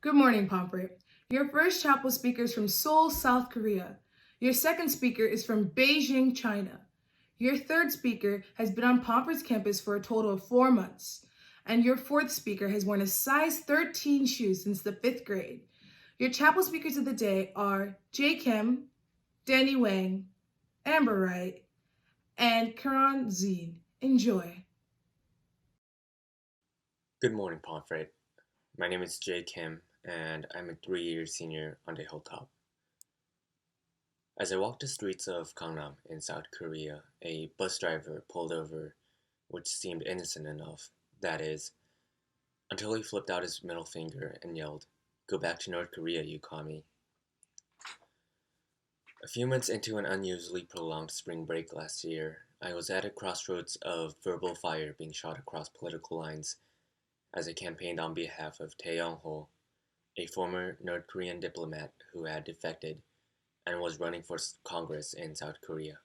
Good morning, Pomfret. Your first chapel speaker is from Seoul, South Korea. Your second speaker is from Beijing, China. Your third speaker has been on Pomfret's campus for a total of 4 months. And your fourth speaker has worn a size 13 shoe since the fifth grade. Your chapel speakers of the day are Jay Kim, Danny Wang, Amber Wright, and Quron Zene. Enjoy. Good morning, Pomfret. My name is Jay Kim, and I'm a 3-year senior on the hilltop. As I walked the streets of Gangnam in South Korea, a bus driver pulled over, which seemed innocent enough, that is, until he flipped out his middle finger and yelled, "Go back to North Korea, you commie." A few months into an unusually prolonged spring break last year, I was at a crossroads of verbal fire being shot across political lines as I campaigned on behalf of Tae Yong-ho, a former North Korean diplomat who had defected and was running for Congress in South Korea.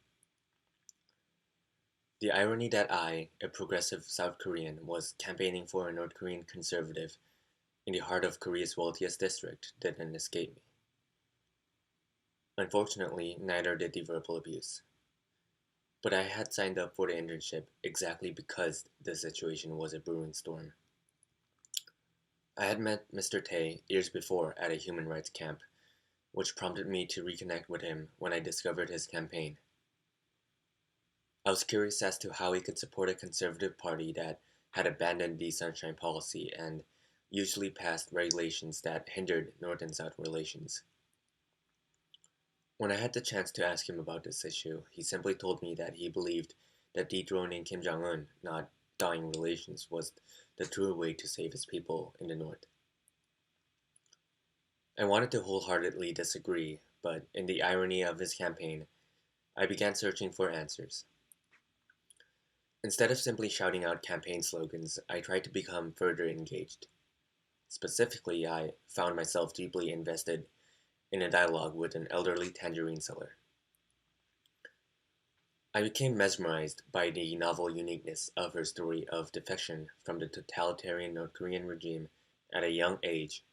The irony that I, a progressive South Korean, was campaigning for a North Korean conservative in the heart of Korea's wealthiest district didn't escape me. Unfortunately, neither did the verbal abuse. But I had signed up for the internship exactly because the situation was a brewing storm. I had met Mr. Tae years before at a human rights camp, which prompted me to reconnect with him when I discovered his campaign. I was curious as to how he could support a conservative party that had abandoned the Sunshine Policy and usually passed regulations that hindered North and South relations. When I had the chance to ask him about this issue, he simply told me that he believed that dethroning Kim Jong-un, not thawing relations, was the true way to save his people in the North. I wanted to wholeheartedly disagree, but in the irony of his campaign, I began searching for answers. Instead of simply shouting out campaign slogans, I tried to become further engaged. Specifically, I found myself deeply invested in a dialogue with an elderly tangerine seller. I became mesmerized by the novel uniqueness of her story of defection from the totalitarian North Korean regime at a young age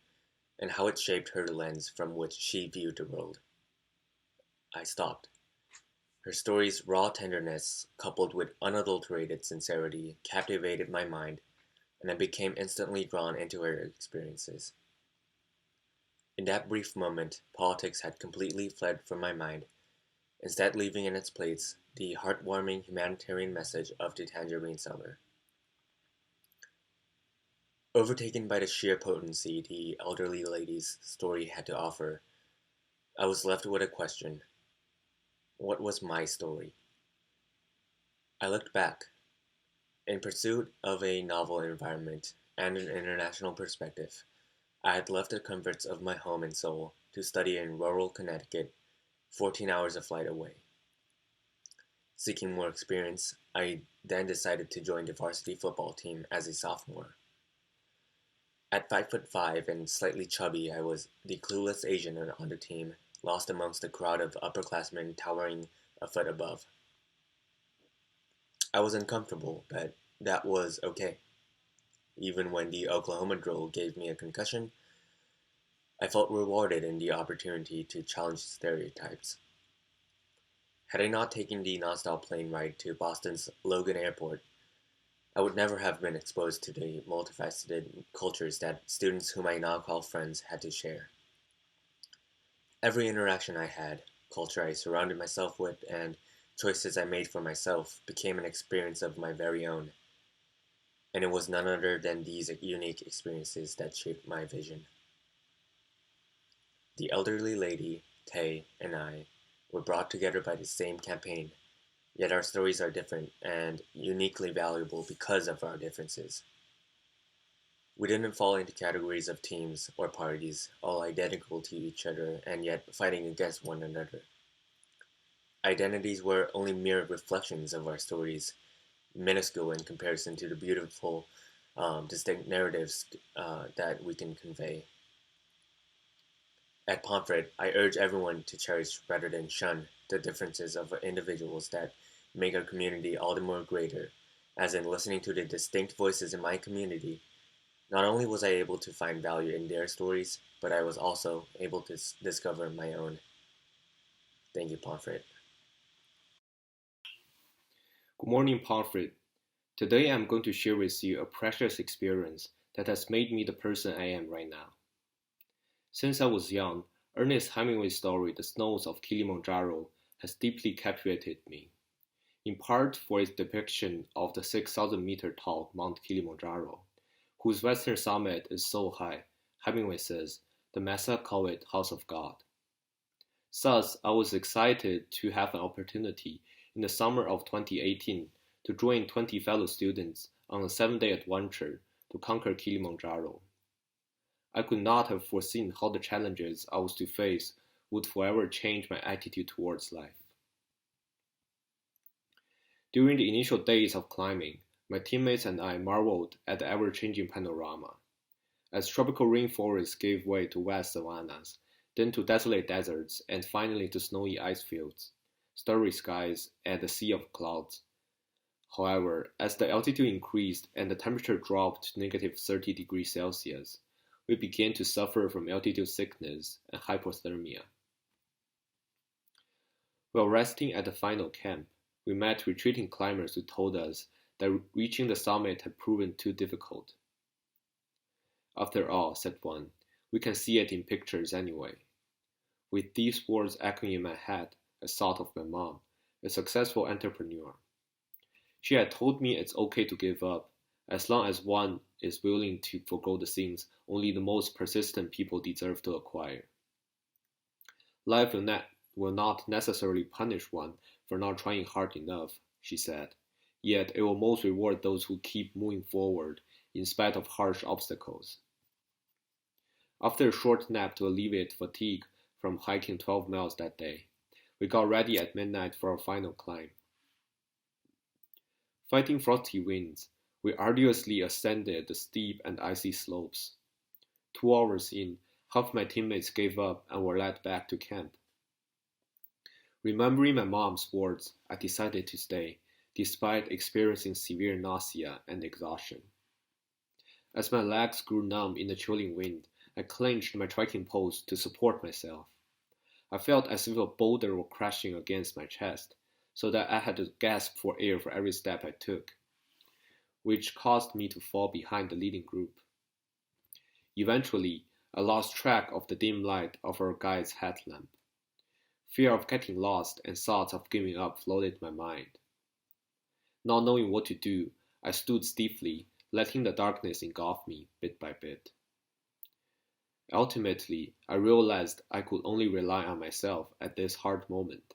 and how it shaped her lens from which she viewed the world. I stopped. Her story's raw tenderness, coupled with unadulterated sincerity, captivated my mind, and I became instantly drawn into her experiences. In that brief moment, politics had completely fled from my mind, instead leaving in its place the heartwarming humanitarian message of the tangerine seller. Overtaken by the sheer potency the elderly lady's story had to offer, I was left with a question. What was my story? I looked back. In pursuit of a novel environment and an international perspective, I had left the comforts of my home in Seoul to study in rural Connecticut, 14 hours of flight away. Seeking more experience, I then decided to join the varsity football team as a sophomore. At 5'5" and slightly chubby, I was the clueless Asian on the team, lost amongst a crowd of upperclassmen towering a foot above. I was uncomfortable, but that was okay. Even when the Oklahoma drill gave me a concussion, I felt rewarded in the opportunity to challenge stereotypes. Had I not taken the nonstop plane ride to Boston's Logan Airport, I would never have been exposed to the multifaceted cultures that students whom I now call friends had to share. Every interaction I had, culture I surrounded myself with, and choices I made for myself became an experience of my very own, and it was none other than these unique experiences that shaped my vision. The elderly lady, Tay, and I were brought together by the same campaign, yet our stories are different and uniquely valuable because of our differences. We didn't fall into categories of teams or parties, all identical to each other and yet fighting against one another. Identities were only mere reflections of our stories, minuscule in comparison to the beautiful, distinct narratives that we can convey. At Pomfret, I urge everyone to cherish rather than shun the differences of individuals that make our community all the more greater, as in listening to the distinct voices in my community, Not only was I able to find value in their stories, but I was also able to discover my own. Thank you, Pomfret. Good morning, Pomfret. Today I'm going to share with you a precious experience that has made me the person I am right now. Since I was young, Ernest Hemingway's story, The Snows of Kilimanjaro, has deeply captivated me, in part for its depiction of the 6,000-meter tall Mount Kilimanjaro, whose western summit is so high, Hemingway says, the Massa call it House of God. Thus, I was excited to have an opportunity in the summer of 2018 to join 20 fellow students on a 7-day adventure to conquer Kilimanjaro. I could not have foreseen how the challenges I was to face would forever change my attitude towards life. During the initial days of climbing, my teammates and I marveled at the ever-changing panorama. As tropical rainforests gave way to vast savannas, then to desolate deserts, and finally to snowy ice fields, starry skies, and a sea of clouds. However, as the altitude increased and the temperature dropped to negative 30 degrees Celsius, we began to suffer from altitude sickness and hypothermia. While resting at the final camp, we met retreating climbers who told us that reaching the summit had proven too difficult. After all, said one, we can see it in pictures anyway. With these words echoing in my head, I thought of my mom, a successful entrepreneur. She had told me it's okay to give up, as long as one is willing to forgo the things only the most persistent people deserve to acquire. Life will not necessarily punish one for not trying hard enough, she said, yet it will most reward those who keep moving forward in spite of harsh obstacles. After a short nap to alleviate fatigue from hiking 12 miles that day, we got ready at midnight for our final climb. Fighting frosty winds, we arduously ascended the steep and icy slopes. 2 hours in, half my teammates gave up and were led back to camp. Remembering my mom's words, I decided to stay, despite experiencing severe nausea and exhaustion. As my legs grew numb in the chilling wind, I clenched my trekking poles to support myself. I felt as if a boulder were crashing against my chest, so that I had to gasp for air for every step I took, which caused me to fall behind the leading group. Eventually, I lost track of the dim light of our guide's headlamp. Fear of getting lost and thoughts of giving up flooded my mind. Not knowing what to do, I stood stiffly, letting the darkness engulf me bit by bit. Ultimately, I realized I could only rely on myself at this hard moment.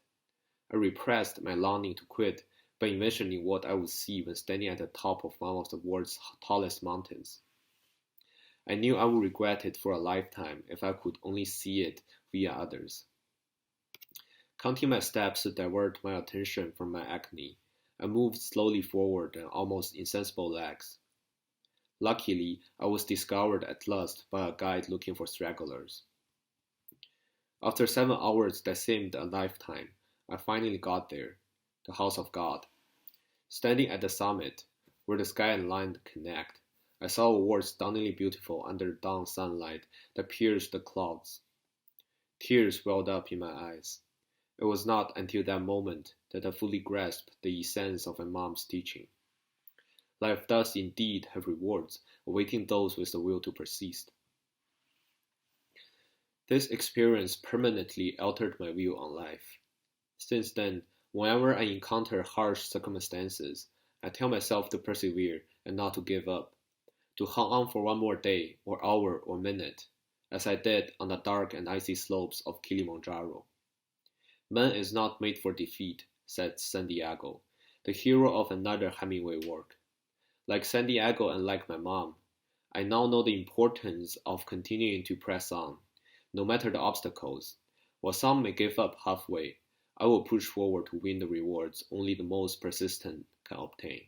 I repressed my longing to quit by envisioning what I would see when standing at the top of one of the world's tallest mountains. I knew I would regret it for a lifetime if I could only see it via others. Counting my steps to divert my attention from my agony, I moved slowly forward on almost insensible legs. Luckily, I was discovered at last by a guide looking for stragglers. After 7 hours that seemed a lifetime, I finally got there, the House of God. Standing at the summit, where the sky and land connect, I saw a world stunningly beautiful under the dawn sunlight that pierced the clouds. Tears welled up in my eyes. It was not until that moment that I fully grasped the essence of my mom's teaching. Life does indeed have rewards awaiting those with the will to persist. This experience permanently altered my view on life. Since then, whenever I encounter harsh circumstances, I tell myself to persevere and not to give up, to hang on for one more day or hour or minute, as I did on the dark and icy slopes of Kilimanjaro. Man is not made for defeat, said Santiago, the hero of another Hemingway work. Like Santiago and like my mom, I now know the importance of continuing to press on, no matter the obstacles. While some may give up halfway, I will push forward to win the rewards only the most persistent can obtain.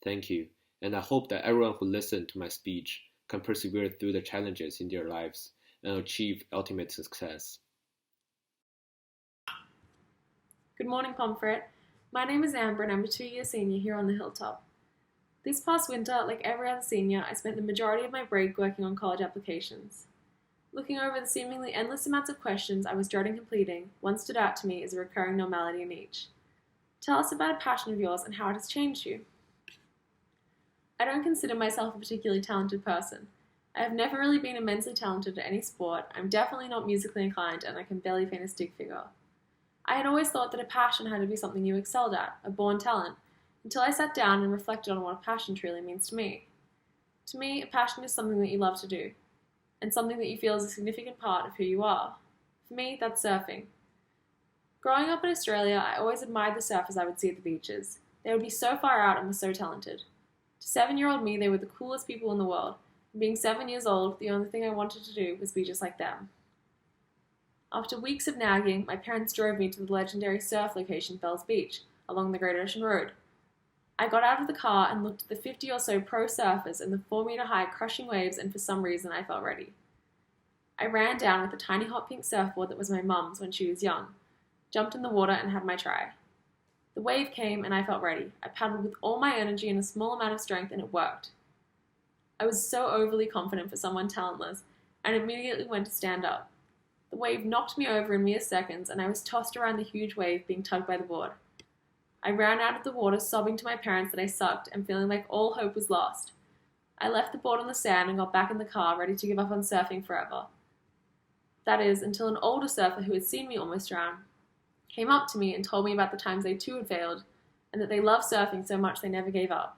Thank you, and I hope that everyone who listened to my speech can persevere through the challenges in their lives and achieve ultimate success. Good morning, Pomfret. My name is Amber and I'm a 2-year senior here on the hilltop. This past winter, like every other senior, I spent the majority of my break working on college applications. Looking over the seemingly endless amounts of questions I was dreading completing, one stood out to me as a recurring normality in each. Tell us about a passion of yours and how it has changed you. I don't consider myself a particularly talented person. I have never really been immensely talented at any sport, I'm definitely not musically inclined, and I can barely paint a stick figure. I had always thought that a passion had to be something you excelled at, a born talent, until I sat down and reflected on what a passion truly means to me. To me, a passion is something that you love to do, and something that you feel is a significant part of who you are. For me, that's surfing. Growing up in Australia, I always admired the surfers I would see at the beaches. They would be so far out and were so talented. To 7-year-old me, they were the coolest people in the world. And being 7 years old, the only thing I wanted to do was be just like them. After weeks of nagging, my parents drove me to the legendary surf location Fells Beach, along the Great Ocean Road. I got out of the car and looked at the 50 or so pro surfers in the 4-meter high crushing waves, and for some reason I felt ready. I ran down with a tiny hot pink surfboard that was my mum's when she was young, jumped in the water and had my try. The wave came and I felt ready. I paddled with all my energy and a small amount of strength, and it worked. I was so overly confident for someone talentless and immediately went to stand up. The wave knocked me over in mere seconds and I was tossed around the huge wave, being tugged by the board. I ran out of the water sobbing to my parents that I sucked and feeling like all hope was lost. I left the board on the sand and got back in the car, ready to give up on surfing forever. That is, until an older surfer who had seen me almost drown came up to me and told me about the times they too had failed, and that they loved surfing so much they never gave up.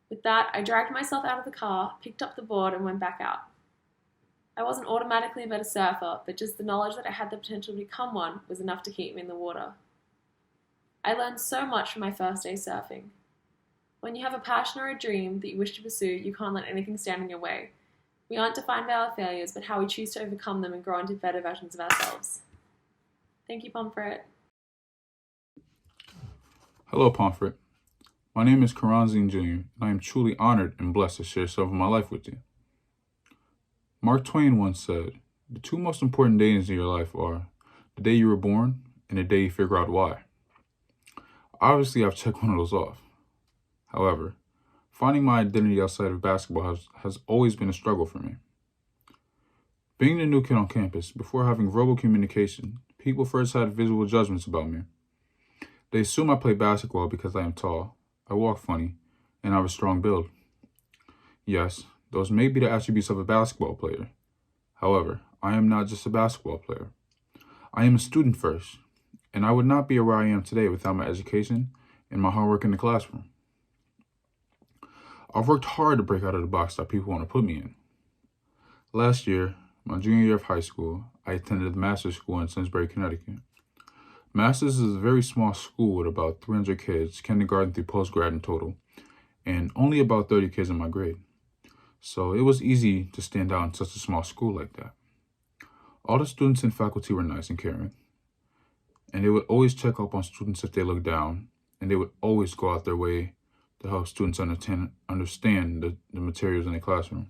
With that, I dragged myself out of the car, picked up the board, and went back out. I wasn't automatically a better surfer, but just the knowledge that I had the potential to become one was enough to keep me in the water. I learned so much from my first day surfing. When you have a passion or a dream that you wish to pursue, you can't let anything stand in your way. We aren't defined by our failures, but how we choose to overcome them and grow into better versions of ourselves. Thank you, Pomfret. Hello, Pomfret. My name is Quron Zene Jr., and I am truly honored and blessed to share some of my life with you. Mark Twain once said, "The two most important days in your life are the day you were born and the day you figure out why." Obviously, I've checked one of those off. However, finding my identity outside of basketball has always been a struggle for me. Being the new kid on campus, before having verbal communication, people first had visual judgments about me. They assume I play basketball because I am tall, I walk funny, and I have a strong build. Yes, those may be the attributes of a basketball player. However, I am not just a basketball player. I am a student first, and I would not be where I am today without my education and my hard work in the classroom. I've worked hard to break out of the box that people want to put me in. Last year, my junior year of high school, I attended the Master's School in Simsbury, Connecticut. Master's is a very small school with about 300 kids, kindergarten through postgrad in total, and only about 30 kids in my grade. So it was easy to stand out in such a small school like that. All the students and faculty were nice and caring, and they would always check up on students if they looked down, and they would always go out their way to help students understand the materials in the classroom.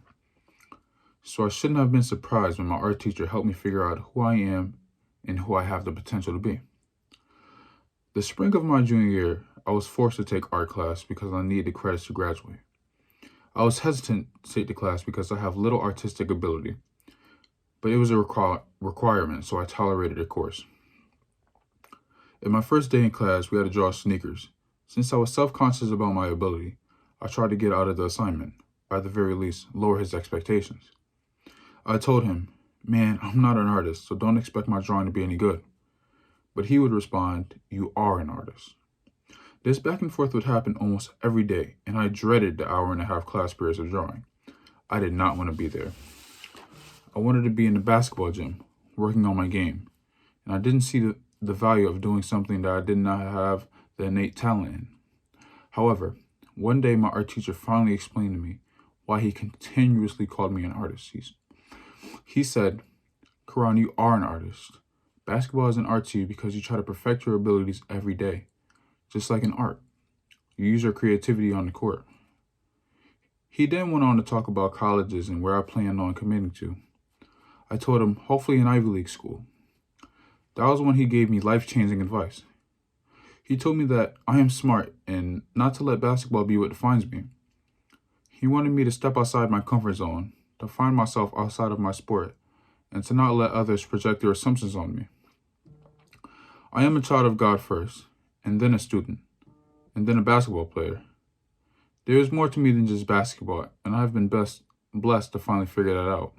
So I shouldn't have been surprised when my art teacher helped me figure out who I am and who I have the potential to be. The spring of my junior year, I was forced to take art class because I needed the credits to graduate. I was hesitant to take the class because I have little artistic ability, but it was a requirement, so I tolerated the course. In my first day in class, we had to draw sneakers. Since I was self-conscious about my ability, I tried to get out of the assignment, or at the very least, lower his expectations. I told him, "Man, I'm not an artist, so don't expect my drawing to be any good." But he would respond, "You are an artist." This back and forth would happen almost every day, and I dreaded the hour-and-a-half class periods of drawing. I did not want to be there. I wanted to be in the basketball gym, working on my game, and I didn't see the value of doing something that I did not have the innate talent in. However, one day my art teacher finally explained to me why he continuously called me an artist. He said, "Quron, you are an artist. Basketball is an art to you because you try to perfect your abilities every day. Just like in art, you use your creativity on the court." He then went on to talk about colleges and where I planned on committing to. I told him, hopefully an Ivy League school. That was when he gave me life-changing advice. He told me that I am smart and not to let basketball be what defines me. He wanted me to step outside my comfort zone, to find myself outside of my sport, and to not let others project their assumptions on me. I am a child of God first, and then a student, and then a basketball player. There is more to me than just basketball, and I have been blessed to finally figure that out.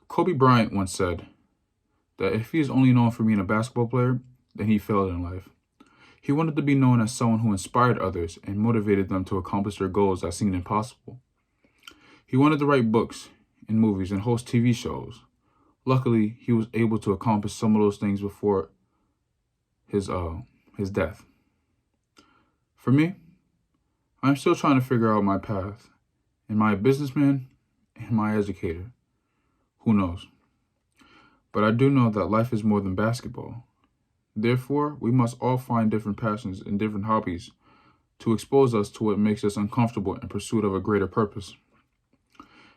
Kobe Bryant once said that if he is only known for being a basketball player, then he failed in life. He wanted to be known as someone who inspired others and motivated them to accomplish their goals that seemed impossible. He wanted to write books and movies and host TV shows. Luckily, he was able to accomplish some of those things before his death. For me, I'm still trying to figure out my path. Am I a businessman? Am I an educator? Who knows? But I do know that life is more than basketball. Therefore, we must all find different passions and different hobbies to expose us to what makes us uncomfortable in pursuit of a greater purpose.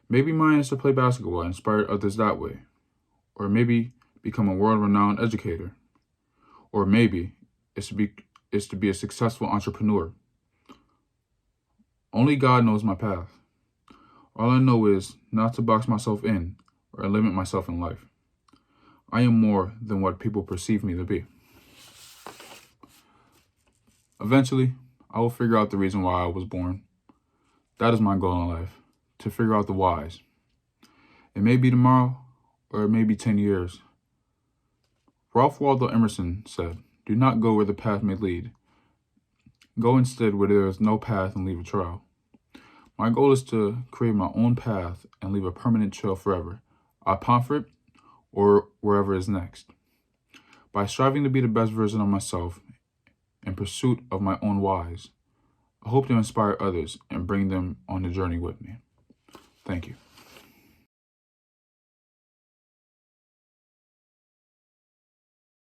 Maybe mine is to play basketball and inspire others that way. Or maybe become a world-renowned educator. Or maybe it's to be a successful entrepreneur. Only God knows my path. All I know is not to box myself in or limit myself in life. I am more than what people perceive me to be. Eventually, I will figure out the reason why I was born. That is my goal in life, to figure out the whys. It may be tomorrow, or it may be 10 years. Ralph Waldo Emerson said, "Do not go where the path may lead. Go instead where there is no path and leave a trail." My goal is to create my own path and leave a permanent trail forever, at Pomfret or wherever is next. By striving to be the best version of myself in pursuit of my own whys, I hope to inspire others and bring them on the journey with me. Thank you.